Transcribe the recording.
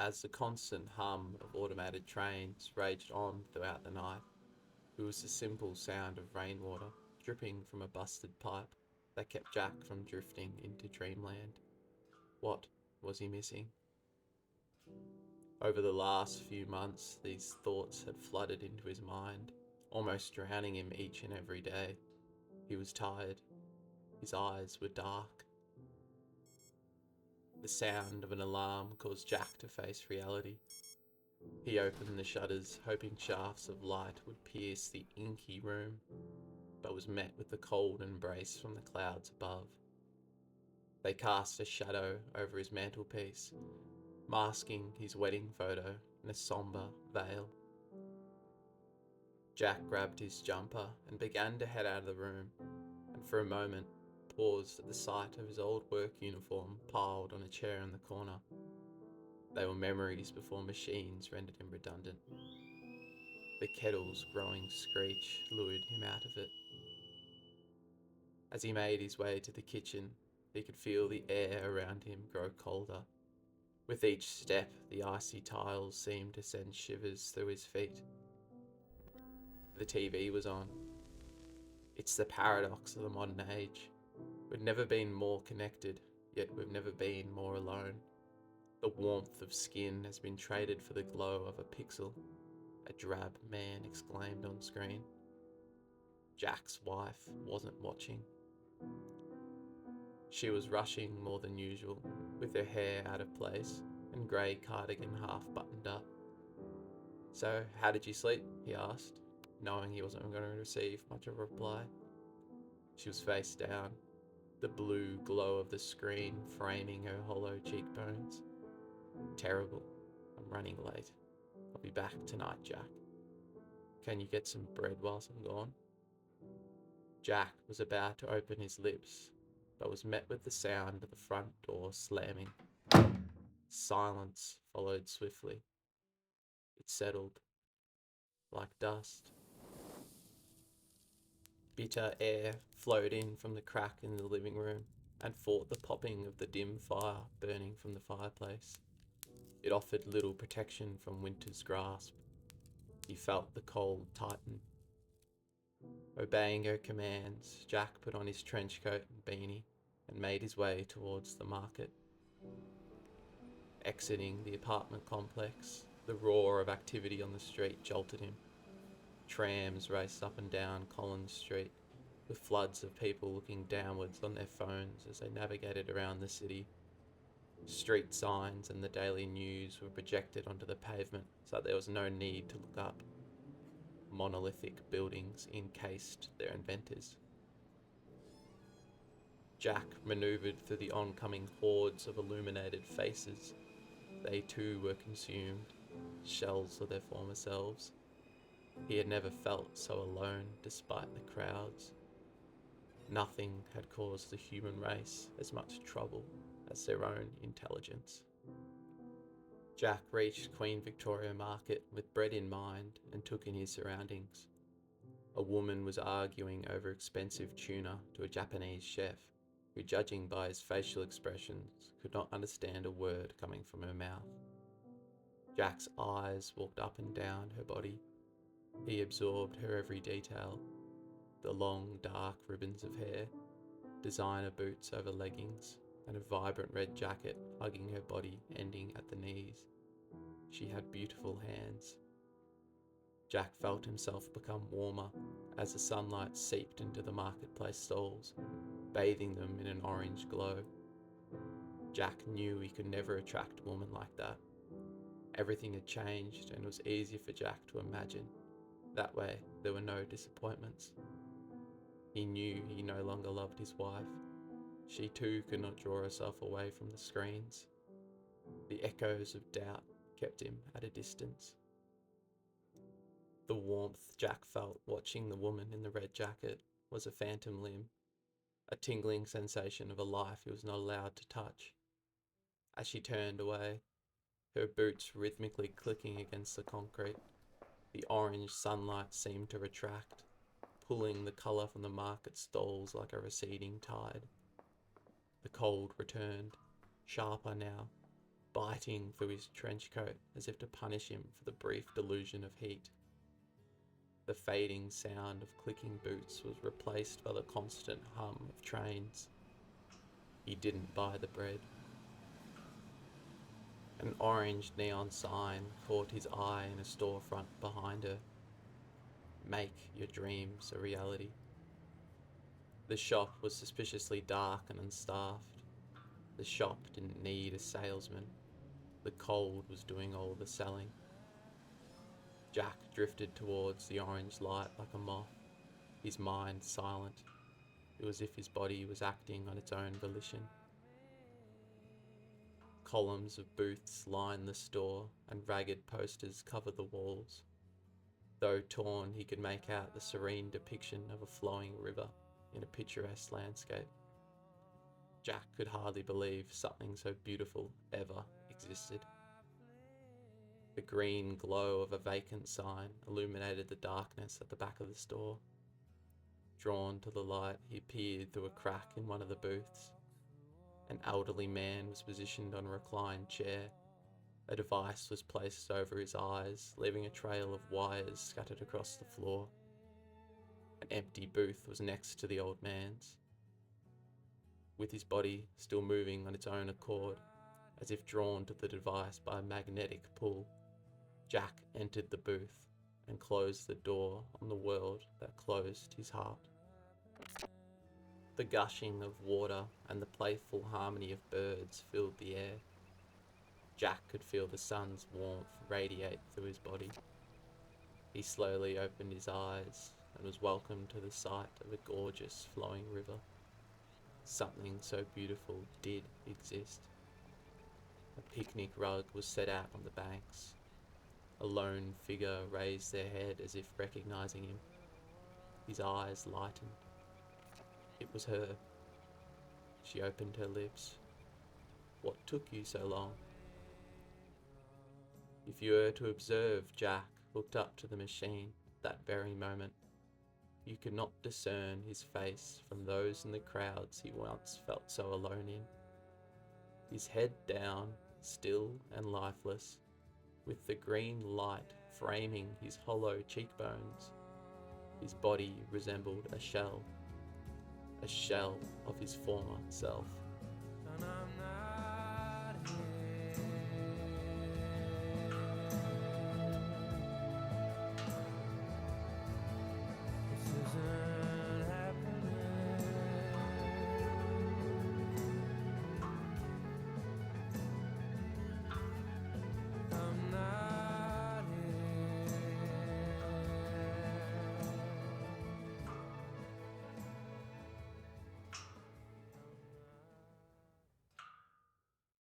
as the constant hum of automated trains raged on throughout the night. It was the simple sound of rainwater dripping from a busted pipe that kept Jack from drifting into dreamland. What was he missing? Over the last few months, these thoughts had flooded into his mind, almost drowning him each and every day. He was tired. His eyes were dark. The sound of an alarm caused Jack to face reality. He opened the shutters, hoping shafts of light would pierce the inky room, but was met with the cold embrace from the clouds above. They cast a shadow over his mantelpiece, masking his wedding photo in a sombre veil. Jack grabbed his jumper and began to head out of the room, and for a moment paused at the sight of his old work uniform piled on a chair in the corner. They were memories before machines rendered him redundant. The kettle's growing screech lured him out of it. As he made his way to the kitchen, he could feel the air around him grow colder. With each step, the icy tiles seemed to send shivers through his feet. The TV was on. It's the paradox of the modern age. We've never been more connected, yet we've never been more alone. The warmth of skin has been traded for the glow of a pixel, a drab man exclaimed on screen. Jack's wife wasn't watching. She was rushing more than usual, with her hair out of place and grey cardigan half buttoned up. "So, how did you sleep?" he asked, knowing he wasn't going to receive much of a reply. She was face down, the blue glow of the screen framing her hollow cheekbones. "Terrible. I'm running late. I'll be back tonight, Jack. Can you get some bread whilst I'm gone?" Jack was about to open his lips, but was met with the sound of the front door slamming. Silence followed swiftly. It settled, like dust. Bitter air flowed in from the crack in the living room and fought the popping of the dim fire burning from the fireplace. It offered little protection from winter's grasp. He felt the cold tighten. Obeying her commands, Jack put on his trench coat and beanie and made his way towards the market. Exiting the apartment complex, the roar of activity on the street jolted him. Trams raced up and down Collins Street, with floods of people looking downwards on their phones as they navigated around the city. Street signs and the daily news were projected onto the pavement so that there was no need to look up. Monolithic buildings encased their inventors. Jack manoeuvred through the oncoming hordes of illuminated faces. They too were consumed, shells of their former selves. He had never felt so alone despite the crowds. Nothing had caused the human race as much trouble as their own intelligence. Jack reached Queen Victoria Market with bread in mind and took in his surroundings. A woman was arguing over expensive tuna to a Japanese chef, who, judging by his facial expressions, could not understand a word coming from her mouth. Jack's eyes walked up and down her body. He absorbed her every detail: the long, dark ribbons of hair, designer boots over leggings, and a vibrant red jacket hugging her body ending at the knees. She had beautiful hands. Jack felt himself become warmer as the sunlight seeped into the marketplace stalls, bathing them in an orange glow. Jack knew he could never attract a woman like that. Everything had changed, and it was easier for Jack to imagine. That way, there were no disappointments. He knew he no longer loved his wife. She too could not draw herself away from the screens. The echoes of doubt kept him at a distance. The warmth Jack felt watching the woman in the red jacket was a phantom limb, a tingling sensation of a life he was not allowed to touch. As she turned away, her boots rhythmically clicking against the concrete, the orange sunlight seemed to retract, pulling the colour from the market stalls like a receding tide. The cold returned, sharper now, biting through his trench coat as if to punish him for the brief delusion of heat. The fading sound of clicking boots was replaced by the constant hum of trains. He didn't buy the bread. An orange neon sign caught his eye in a storefront behind her. Make your dreams a reality. The shop was suspiciously dark and unstaffed. The shop didn't need a salesman. The cold was doing all the selling. Jack drifted towards the orange light like a moth, his mind silent. It was as if his body was acting on its own volition. Columns of booths lined the store, and ragged posters covered the walls. Though torn, he could make out the serene depiction of a flowing river in a picturesque landscape. Jack could hardly believe something so beautiful ever existed. The green glow of a vacant sign illuminated the darkness at the back of the store. Drawn to the light, he peered through a crack in one of the booths. An elderly man was positioned on a reclined chair. A device was placed over his eyes, leaving a trail of wires scattered across the floor. An empty booth was next to the old man's. With his body still moving on its own accord, as if drawn to the device by a magnetic pull, Jack entered the booth and closed the door on the world that closed his heart. The gushing of water and the playful harmony of birds filled the air. Jack could feel the sun's warmth radiate through his body. He slowly opened his eyes and was welcomed to the sight of a gorgeous flowing river. Something so beautiful did exist. A picnic rug was set out on the banks. A lone figure raised their head as if recognizing him. His eyes lightened. It was her. She opened her lips. What took you so long? If you were to observe, Jack looked up to the machine that very moment. You could not discern his face from those in the crowds he once felt so alone in. His head down, still and lifeless, with the green light framing his hollow cheekbones, his body resembled a shell of his former self.